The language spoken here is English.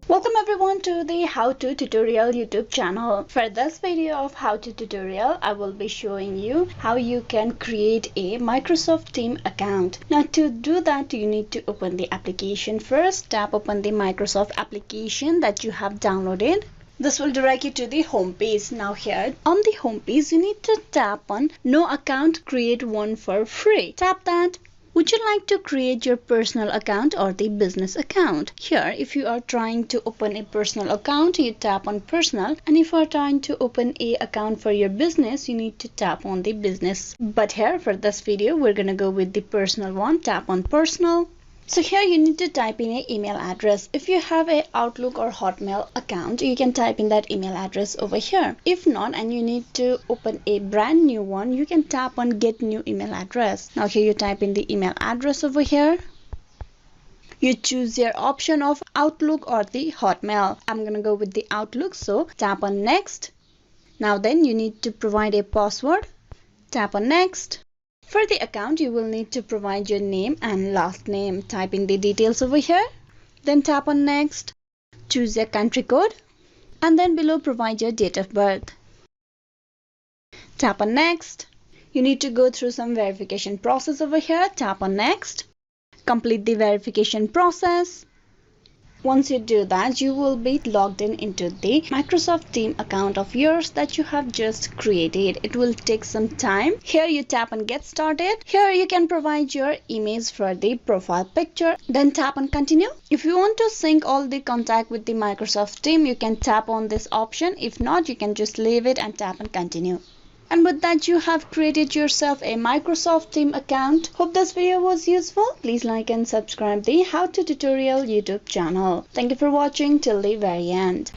Welcome everyone to the How To Tutorial YouTube channel. For this video of How To Tutorial, I will be showing you how you can create a Microsoft Teams account. Now to do that, you need to open the application first. Tap open the Microsoft application that you have downloaded. This will direct you to the home page. Now here on the home page, you need to tap on No Account, Create One for Free. Tap that. Would you like to create your personal account or the business account? Here, if you are trying to open a personal account, you tap on personal, and if you are trying to open a account for your business, you need to tap on the business. But here for this video, we're gonna go with the personal one. Tap on personal. So here you need to type in an email address. If you have a Outlook or Hotmail account, you can type in that email address over here. If not, and you need to open a brand new one, you can tap on get new email address. Now here you type in the email address over here. You choose your option of Outlook or the Hotmail. I'm gonna go with the Outlook, so tap on next. Now then you need to provide a password. Tap on next. For the account, you will need to provide your name and last name. Type in the details over here. Then tap on next. Choose your country code. And then below provide your date of birth. Tap on next. You need to go through some verification process over here. Tap on next. Complete the verification process. Once you do that, you will be logged into the Microsoft Teams account of yours that you have just created. It will take some time. Here you tap on get started. Here you can provide your image for the profile picture. Then tap on continue. If you want to sync all the contact with the Microsoft Teams, you can tap on this option. If not, you can just leave it and tap on continue. And with that, you have created yourself a Microsoft Teams account. Hope this video was useful. Please like and subscribe the How To Tutorial YouTube channel. Thank you for watching till the very end.